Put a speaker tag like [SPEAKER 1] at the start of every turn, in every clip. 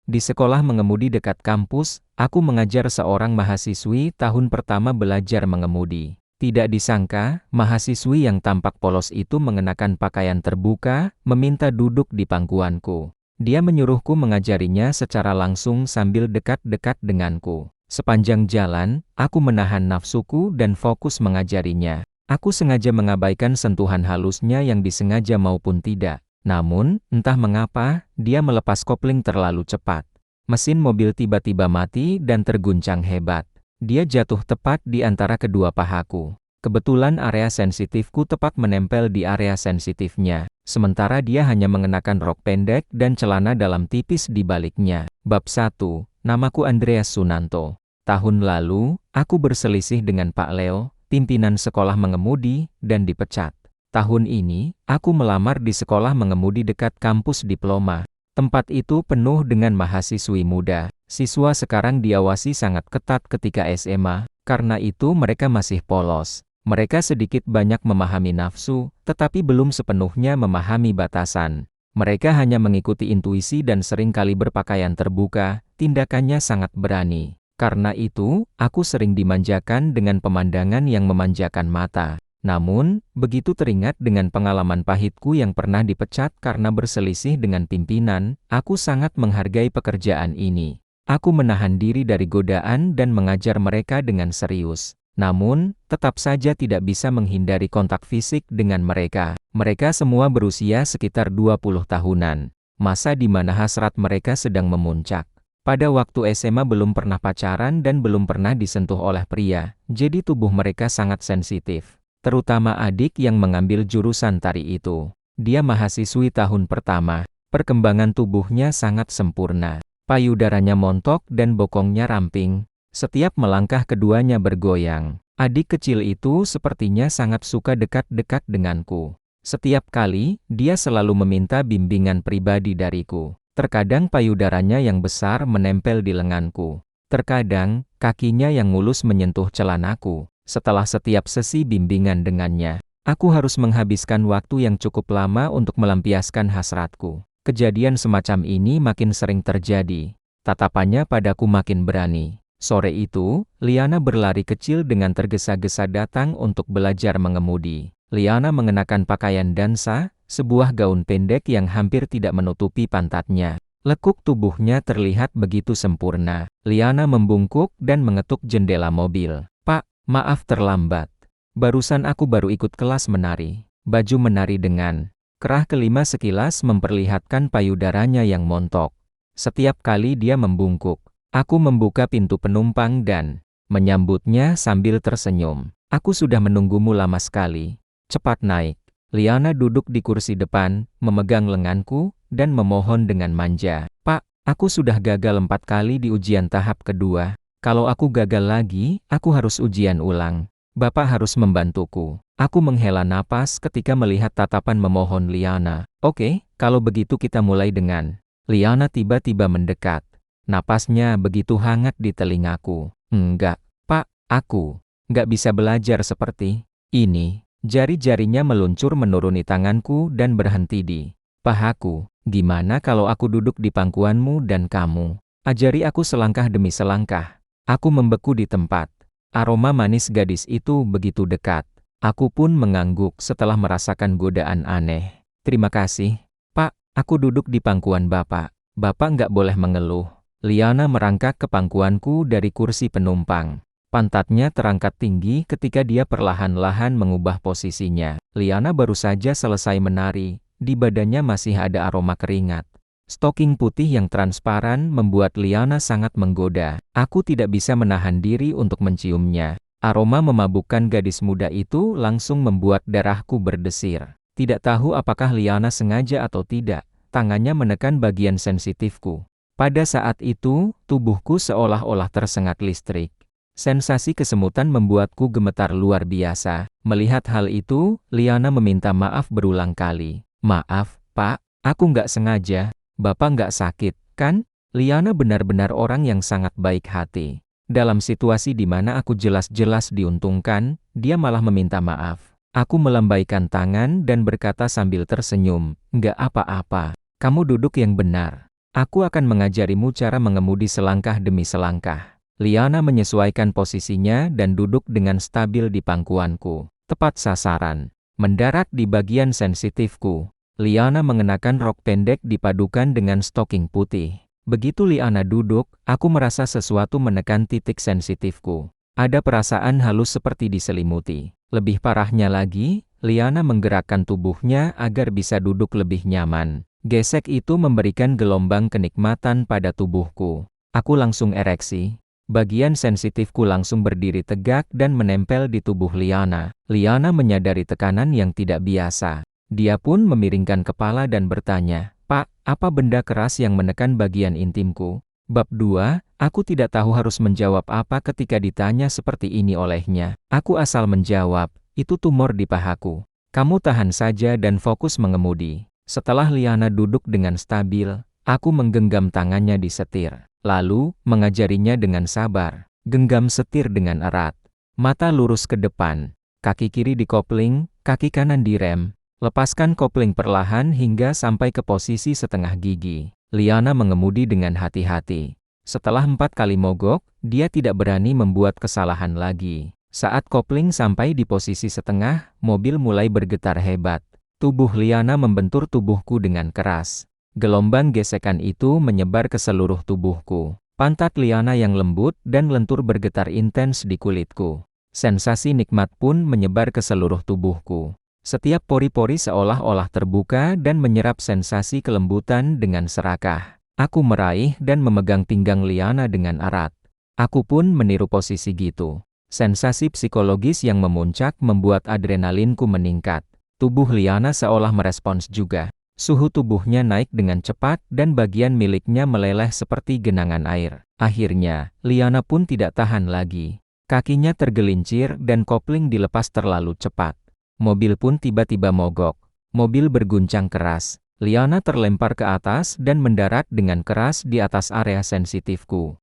[SPEAKER 1] Di sekolah mengemudi dekat kampus, aku mengajar seorang mahasiswi tahun pertama belajar mengemudi. Tidak disangka, mahasiswi yang tampak polos itu mengenakan pakaian terbuka, meminta duduk di pangkuanku. Dia menyuruhku mengajarinya secara langsung sambil dekat-dekat denganku. Sepanjang jalan, aku menahan nafsuku dan fokus mengajarinya. Aku sengaja mengabaikan sentuhan halusnya yang disengaja maupun tidak. Namun, entah mengapa, dia melepas kopling terlalu cepat. Mesin mobil tiba-tiba mati dan terguncang hebat. Dia jatuh tepat di antara kedua pahaku. Kebetulan area sensitifku tepat menempel di area sensitifnya, sementara dia hanya mengenakan rok pendek dan celana dalam tipis di baliknya. Bab 1, namaku Andreas Sunanto. Tahun lalu, aku berselisih dengan Pak Leo, pimpinan sekolah mengemudi, dan dipecat. Tahun ini, aku melamar di sekolah mengemudi dekat kampus diploma. Tempat itu penuh dengan mahasiswi muda. Siswa sekarang diawasi sangat ketat ketika SMA, karena itu mereka masih polos. Mereka sedikit banyak memahami nafsu, tetapi belum sepenuhnya memahami batasan. Mereka hanya mengikuti intuisi dan seringkali berpakaian terbuka, tindakannya sangat berani. Karena itu, aku sering dimanjakan dengan pemandangan yang memanjakan mata. Namun, begitu teringat dengan pengalaman pahitku yang pernah dipecat karena berselisih dengan pimpinan, aku sangat menghargai pekerjaan ini. Aku menahan diri dari godaan dan mengajar mereka dengan serius. Namun, tetap saja tidak bisa menghindari kontak fisik dengan mereka. Mereka semua berusia sekitar 20 tahunan. Masa di mana hasrat mereka sedang memuncak. Pada waktu SMA belum pernah pacaran dan belum pernah disentuh oleh pria, jadi tubuh mereka sangat sensitif. Terutama adik yang mengambil jurusan tari itu. Dia mahasiswi tahun pertama. Perkembangan tubuhnya sangat sempurna. Payudaranya montok dan bokongnya ramping. Setiap melangkah keduanya bergoyang. Adik kecil itu sepertinya sangat suka dekat-dekat denganku. Setiap kali, dia selalu meminta bimbingan pribadi dariku. Terkadang payudaranya yang besar menempel di lenganku. Terkadang, kakinya yang mulus menyentuh celanaku. Setelah setiap sesi bimbingan dengannya, aku harus menghabiskan waktu yang cukup lama untuk melampiaskan hasratku. Kejadian semacam ini makin sering terjadi. Tatapannya padaku makin berani. Sore itu, Liana berlari kecil dengan tergesa-gesa datang untuk belajar mengemudi. Liana mengenakan pakaian dansa, sebuah gaun pendek yang hampir tidak menutupi pantatnya. Lekuk tubuhnya terlihat begitu sempurna. Liana membungkuk dan mengetuk jendela mobil. "Pak, maaf terlambat. Barusan aku baru ikut kelas menari." Baju menari dengan kerah kelima sekilas memperlihatkan payudaranya yang montok. Setiap kali dia membungkuk, aku membuka pintu penumpang dan menyambutnya sambil tersenyum. "Aku sudah menunggumu lama sekali. Cepat naik." Liana duduk di kursi depan, memegang lenganku, dan memohon dengan manja. "Pak, aku sudah gagal 4 kali di ujian tahap kedua. Kalau aku gagal lagi, aku harus ujian ulang. Bapak harus membantuku." Aku menghela napas ketika melihat tatapan memohon Liana. "Oke, kalau begitu kita mulai dengan." Liana tiba-tiba mendekat. Napasnya begitu hangat di telingaku. "Enggak, Pak, aku nggak bisa belajar seperti ini." Jari-jarinya meluncur menuruni tanganku dan berhenti di pahaku. "Gimana kalau aku duduk di pangkuanmu dan kamu ajari aku selangkah demi selangkah?" Aku membeku di tempat. Aroma manis gadis itu begitu dekat. Aku pun mengangguk setelah merasakan godaan aneh. "Terima kasih, Pak. Aku duduk di pangkuan Bapak. Bapak nggak boleh mengeluh." Liana merangkak ke pangkuanku dari kursi penumpang. Pantatnya terangkat tinggi ketika dia perlahan-lahan mengubah posisinya. Liana baru saja selesai menari, di badannya masih ada aroma keringat. Stoking putih yang transparan membuat Liana sangat menggoda. Aku tidak bisa menahan diri untuk menciumnya. Aroma memabukkan gadis muda itu langsung membuat darahku berdesir. Tidak tahu apakah Liana sengaja atau tidak, tangannya menekan bagian sensitifku. Pada saat itu, tubuhku seolah-olah tersengat listrik. Sensasi kesemutan membuatku gemetar luar biasa. Melihat hal itu, Liana meminta maaf berulang kali. "Maaf, Pak, aku nggak sengaja. Bapak nggak sakit, kan?" Liana benar-benar orang yang sangat baik hati. Dalam situasi di mana aku jelas-jelas diuntungkan, dia malah meminta maaf. Aku melambaikan tangan dan berkata sambil tersenyum, "Nggak apa-apa. Kamu duduk yang benar." Aku akan mengajarimu cara mengemudi selangkah demi selangkah. Liana menyesuaikan posisinya dan duduk dengan stabil di pangkuanku. Tepat sasaran. Mendarat di bagian sensitifku. Liana mengenakan rok pendek dipadukan dengan stoking putih. Begitu Liana duduk, aku merasa sesuatu menekan titik sensitifku. Ada perasaan halus seperti diselimuti. Lebih parahnya lagi, Liana menggerakkan tubuhnya agar bisa duduk lebih nyaman. Gesek itu memberikan gelombang kenikmatan pada tubuhku. Aku langsung ereksi. Bagian sensitifku langsung berdiri tegak dan menempel di tubuh Liana. Liana menyadari tekanan yang tidak biasa. Dia pun memiringkan kepala dan bertanya, "Pak, apa benda keras yang menekan bagian intimku?" Bab 2, aku tidak tahu harus menjawab apa ketika ditanya seperti ini olehnya. Aku asal menjawab, "Itu tumor di pahaku. Kamu tahan saja dan fokus mengemudi." Setelah Liana duduk dengan stabil, aku menggenggam tangannya di setir. Lalu, mengajarinya dengan sabar. Genggam setir dengan erat. Mata lurus ke depan. Kaki kiri dikopling, kaki kanan direm. Lepaskan kopling perlahan hingga sampai ke posisi setengah gigi. Liana mengemudi dengan hati-hati. Setelah 4 kali mogok, dia tidak berani membuat kesalahan lagi. Saat kopling sampai di posisi setengah, mobil mulai bergetar hebat. Tubuh Liana membentur tubuhku dengan keras. Gelombang gesekan itu menyebar ke seluruh tubuhku. Pantat Liana yang lembut dan lentur bergetar intens di kulitku. Sensasi nikmat pun menyebar ke seluruh tubuhku. Setiap pori-pori seolah-olah terbuka dan menyerap sensasi kelembutan dengan serakah. Aku meraih dan memegang pinggang Liana dengan erat. Aku pun meniru posisi gitu. Sensasi psikologis yang memuncak membuat adrenalinku meningkat. Tubuh Liana seolah merespons juga. Suhu tubuhnya naik dengan cepat dan bagian miliknya meleleh seperti genangan air. Akhirnya, Liana pun tidak tahan lagi. Kakinya tergelincir dan kopling dilepas terlalu cepat. Mobil pun tiba-tiba mogok. Mobil berguncang keras. Liana terlempar ke atas dan mendarat dengan keras di atas area sensitifku.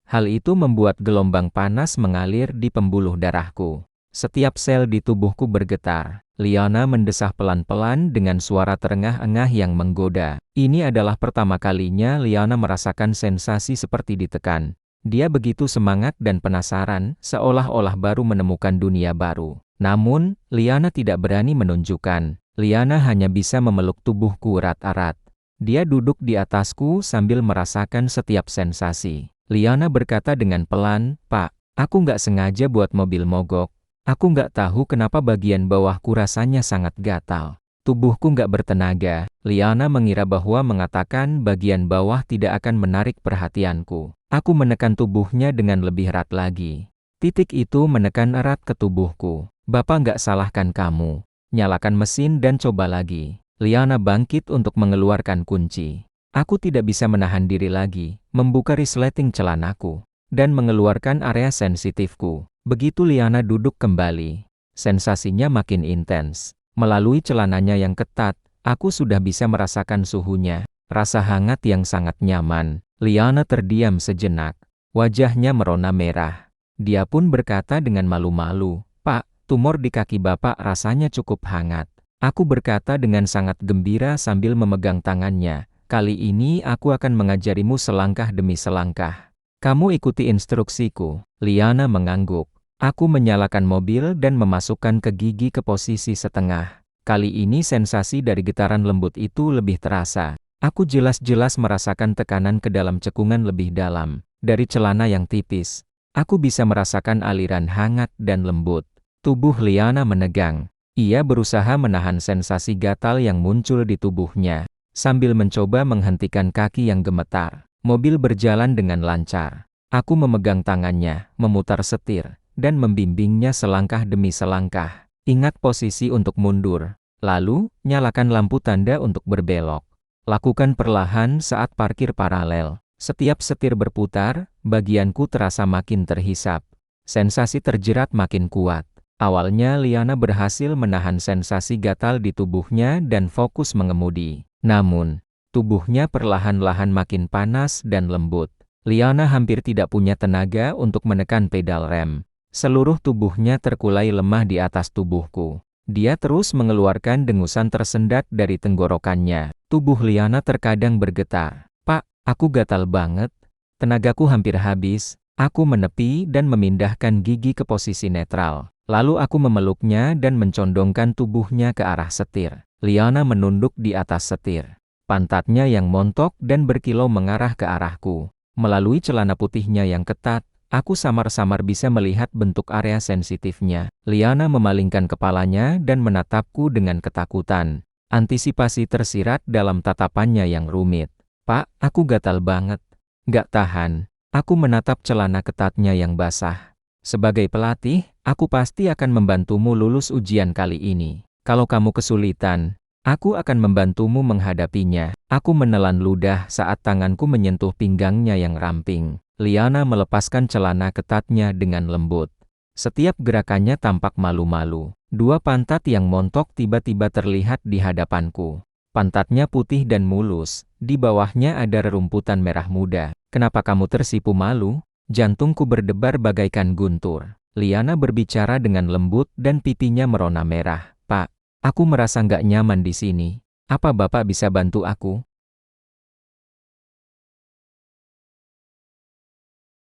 [SPEAKER 1] Hal itu membuat gelombang panas mengalir di pembuluh darahku. Setiap sel di tubuhku bergetar. Liana mendesah pelan-pelan dengan suara terengah-engah yang menggoda. Ini adalah pertama kalinya Liana merasakan sensasi seperti ditekan. Dia begitu semangat dan penasaran, seolah-olah baru menemukan dunia baru. Namun, Liana tidak berani menunjukkan. Liana hanya bisa memeluk tubuhku erat-erat. Dia duduk di atasku sambil merasakan setiap sensasi. Liana berkata dengan pelan, "Pak, aku nggak sengaja buat mobil mogok. Aku nggak tahu kenapa bagian bawahku rasanya sangat gatal. Tubuhku nggak bertenaga." Liana mengira bahwa mengatakan bagian bawah tidak akan menarik perhatianku. Aku menekan tubuhnya dengan lebih erat lagi. Titik itu menekan erat ke tubuhku. "Bapak nggak salahkan kamu. Nyalakan mesin dan coba lagi." Liana bangkit untuk mengeluarkan kunci. Aku tidak bisa menahan diri lagi, membuka resleting celanaku, dan mengeluarkan area sensitifku. Begitu Liana duduk kembali, sensasinya makin intens. Melalui celananya yang ketat, aku sudah bisa merasakan suhunya, rasa hangat yang sangat nyaman. Liana terdiam sejenak, wajahnya merona merah. Dia pun berkata dengan malu-malu, "Pak, tumor di kaki Bapak rasanya cukup hangat." Aku berkata dengan sangat gembira sambil memegang tangannya, "Kali ini aku akan mengajarimu selangkah demi selangkah. Kamu ikuti instruksiku." Liana mengangguk. Aku menyalakan mobil dan memasukkan ke gigi ke posisi setengah. Kali ini sensasi dari getaran lembut itu lebih terasa. Aku jelas-jelas merasakan tekanan ke dalam cekungan lebih dalam. Dari celana yang tipis, aku bisa merasakan aliran hangat dan lembut. Tubuh Liana menegang. Ia berusaha menahan sensasi gatal yang muncul di tubuhnya, sambil mencoba menghentikan kaki yang gemetar. Mobil berjalan dengan lancar. Aku memegang tangannya, memutar setir, dan membimbingnya selangkah demi selangkah. Ingat posisi untuk mundur. Lalu, nyalakan lampu tanda untuk berbelok. Lakukan perlahan saat parkir paralel. Setiap setir berputar, bagianku terasa makin terhisap. Sensasi terjerat makin kuat. Awalnya Liana berhasil menahan sensasi gatal di tubuhnya dan fokus mengemudi. Namun, tubuhnya perlahan-lahan makin panas dan lembut. Liana hampir tidak punya tenaga untuk menekan pedal rem. Seluruh tubuhnya terkulai lemah di atas tubuhku. Dia terus mengeluarkan dengusan tersendat dari tenggorokannya. Tubuh Liana terkadang bergetar. "Pak, Aku gatal banget. Tenagaku hampir habis. Aku menepi dan memindahkan gigi ke posisi netral. Lalu aku memeluknya dan mencondongkan tubuhnya ke arah setir. Liana menunduk di atas setir. Pantatnya yang montok dan berkilau mengarah ke arahku. Melalui celana putihnya yang ketat, aku samar-samar bisa melihat bentuk area sensitifnya. Liana memalingkan kepalanya dan menatapku dengan ketakutan. Antisipasi tersirat dalam tatapannya yang rumit. "Pak, aku gatal banget. Gak tahan." Aku menatap celana ketatnya yang basah. "Sebagai pelatih, aku pasti akan membantumu lulus ujian kali ini. Kalau kamu kesulitan, aku akan membantumu menghadapinya." Aku menelan ludah saat tanganku menyentuh pinggangnya yang ramping. Liana melepaskan celana ketatnya dengan lembut. Setiap gerakannya tampak malu-malu. Dua pantat yang montok tiba-tiba terlihat di hadapanku. Pantatnya putih dan mulus, di bawahnya ada rerumputan merah muda. "Kenapa kamu tersipu malu?" Jantungku berdebar bagaikan guntur. Liana berbicara dengan lembut dan pipinya merona merah. "Pak, aku merasa nggak nyaman di sini. Apa Bapak bisa bantu aku?"